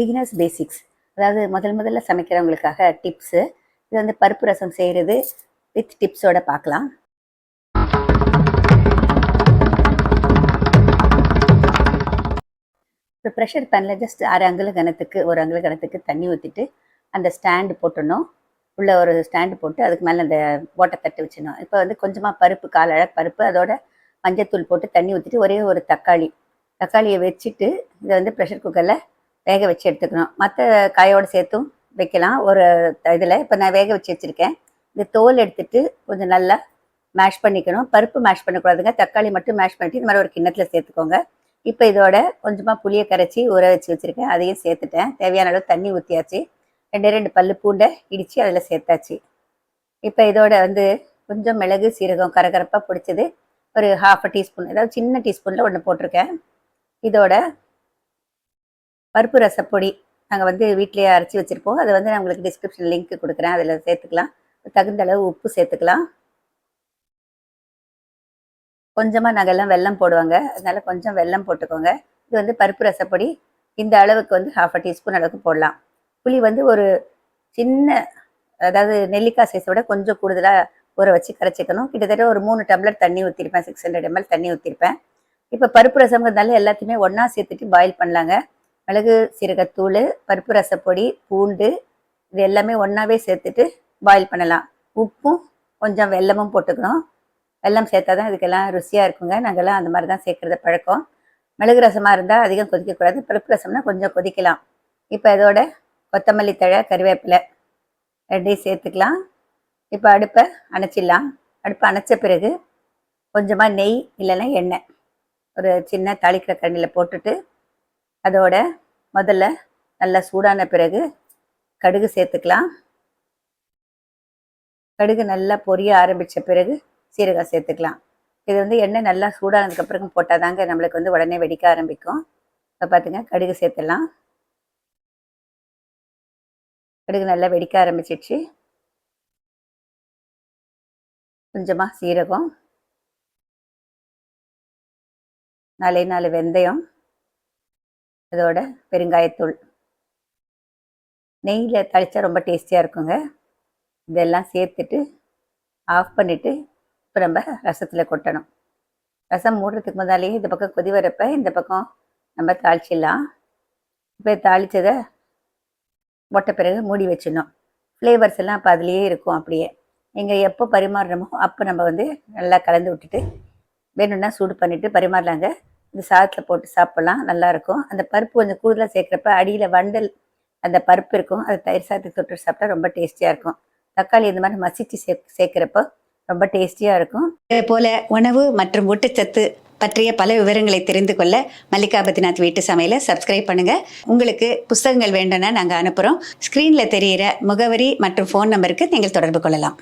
Beginners basics, அதாவது முதல்ல சமைக்கிறவங்களுக்காக tips. இது வந்து பருப்பு ரசம் செய்கிறது வித் டிப்ஸோட பார்க்கலாம். இப்போ ப்ரெஷர் பேனில் ஜஸ்ட் 1 அங்குல கனத்துக்கு தண்ணி ஊற்றிட்டு அந்த ஸ்டாண்டு போட்டுடணும். உள்ள ஒரு ஸ்டாண்டு போட்டு அதுக்கு மேலே அந்த ஓட்டை தட்டு வச்சிடணும். இப்போ வந்து கொஞ்சமாக பருப்பு, 1/4 அழகு பருப்பு, அதோட மஞ்சத்தூள் போட்டு தண்ணி ஊற்றிட்டு ஒரே ஒரு தக்காளியை வச்சுட்டு இதை வந்து ப்ரெஷர் குக்கரில் வேக வச்சு எடுத்துக்கணும். மற்ற காயோடு சேர்த்தும் வைக்கலாம் ஒரு இதில். இப்போ நான் வேக வச்சு வச்சுருக்கேன். இந்த தோல் எடுத்துட்டு கொஞ்சம் நல்லா மேஷ் பண்ணிக்கணும். பருப்பு மேஷ் பண்ணக்கூடாதுங்க, தக்காளி மட்டும் மேஷ் பண்ணிவிட்டு இந்த மாதிரி ஒரு கிண்ணத்தில் சேர்த்துக்கோங்க. இப்போ இதோட கொஞ்சமாக புளியை கரைச்சி ஊற வச்சு வச்சுருக்கேன், அதையும் சேர்த்துட்டேன். தேவையான அளவு தண்ணி ஊற்றியாச்சு. 2 பல்லு பூண்டை இடித்து அதில் சேர்த்தாச்சு. இப்போ இதோட வந்து கொஞ்சம் மிளகு, சீரகம் கரகரப்பாக பிடிச்சது ஒரு 1/2 டீஸ்பூன், அதாவது சின்ன டீஸ்பூனில் 1 போட்டிருக்கேன். இதோட பருப்பு ரசப்பொடி நாங்கள் வந்து வீட்டிலேயே அரைச்சி வச்சுருப்போம். அதை வந்து நான் உங்களுக்கு டிஸ்கிரிப்ஷன் லிங்க் கொடுக்குறேன், அதில் சேர்த்துக்கலாம். தகுந்த அளவு உப்பு சேர்த்துக்கலாம். கொஞ்சமாக நாங்கள் எல்லாம் வெல்லம் போடுவாங்க, அதனால கொஞ்சம் வெல்லம் போட்டுக்கோங்க. இது வந்து பருப்பு ரசப்பொடி இந்த அளவுக்கு வந்து 1/2 டீஸ்பூன் அளவுக்கு போடலாம். புளி வந்து ஒரு சின்ன, அதாவது நெல்லிக்காய் சைஸோட கொஞ்சம் கூடுதலாக ஊற வச்சு கரைச்சிக்கணும். கிட்டத்தட்ட ஒரு 3 டம்ளர் தண்ணி ஊற்றிருப்பேன், 600 ml தண்ணி ஊற்றிருப்பேன். இப்போ பருப்பு ரசம்ங்கிறதுனால எல்லாத்தையுமே ஒன்றா சேர்த்துட்டு பாயில் பண்ணலாங்க. மிளகு, சீரகத்தூள், பருப்பு ரசப்பொடி, பூண்டு, இது எல்லாமே ஒன்றாவே சேர்த்துட்டு பாயில் பண்ணலாம். உப்பும் கொஞ்சம் வெல்லமும் போட்டுக்கணும். வெல்லம் சேர்த்தா தான் இதுக்கெல்லாம் ருசியாக இருக்குங்க. நாங்கள்லாம் அந்த மாதிரி தான் சேர்க்குறது பழக்கம். மிளகு ரசமாக இருந்தால் அதிகம் கொதிக்கக்கூடாது, பருப்பு ரசம்னா கொஞ்சம் கொதிக்கலாம். இப்போ இதோட கொத்தமல்லி தழை, கறிவேப்பிலை 2 சேர்த்துக்கலாம். இப்போ அடுப்பை அணைச்சிடலாம். அடுப்பை அணைச்ச பிறகு கொஞ்சமாக நெய் இல்லைன்னா எண்ணெய் ஒரு சின்ன தாளிக்கிற கரண்டியில் போட்டுட்டு அதோட முதல்ல நல்லா சூடான பிறகு கடுகு சேர்த்துக்கலாம். கடுகு நல்லா பொரிய ஆரம்பித்த பிறகு சீரகம் சேர்த்துக்கலாம். இது வந்து எண்ணெய் நல்லா சூடானதுக்கப்புறம் போட்டால் தாங்க நம்மளுக்கு வந்து உடனே வெடிக்க ஆரம்பிக்கும். இப்போ பார்த்துங்க, கடுகு சேர்த்துடலாம். கடுகு நல்லா வெடிக்க ஆரம்பிச்சிடுச்சு. கொஞ்சமாக சீரகம், 4 வெந்தயம், அதோட பெருங்காயத்தூள். நெய்யில் தாளித்தா ரொம்ப டேஸ்டியாக இருக்குங்க. இதெல்லாம் சேர்த்துட்டு ஆஃப் பண்ணிவிட்டு இப்போ நம்ம ரசத்தில் கொட்டணும். ரசம் மூடுறதுக்கு முன்னாலேயே இந்த பக்கம் கொதி வரப்போ இந்த பக்கம் நம்ம தாளிச்சிடலாம். இப்போ தாளித்ததை போட்ட பிறகு மூடி வச்சிடணும். ஃப்ளேவர்ஸ் எல்லாம் அப்போ அதுலேயே இருக்கும். அப்படியே நீங்கள் எப்போ பரிமாறுறமோ அப்போ நம்ம வந்து நல்லா கலந்து விட்டுட்டு வேணும்னா சூடு பண்ணிவிட்டு பரிமாறலாங்க. இந்த சாதத்தில் போட்டு சாப்பிட்லாம், நல்லாயிருக்கும். அந்த பருப்பு கொஞ்சம் கூடுதலாக சேர்க்குறப்ப அடியில் வண்டல் அந்த பருப்பு இருக்கும், அது தயிர் சாதத்துக்கு தொட்டு சாப்பிட்டா ரொம்ப டேஸ்டியாக இருக்கும். தக்காளி இந்த மாதிரி மசிச்சு சேர்க்குறப்போ ரொம்ப டேஸ்டியாக இருக்கும். இதே போல் உணவு மற்றும் ஊட்டச்சத்து பற்றிய பல விவரங்களை தெரிந்து கொள்ள மல்லிகா பத்ரிநாத் வீட்டு சமையலை சப்ஸ்கிரைப் பண்ணுங்கள். உங்களுக்கு புத்தகங்கள் வேண்டும்னா நாங்கள் அனுப்புகிறோம். ஸ்க்ரீனில் தெரிகிற முகவரி மற்றும் ஃபோன் நம்பருக்கு நீங்கள் தொடர்பு கொள்ளலாம்.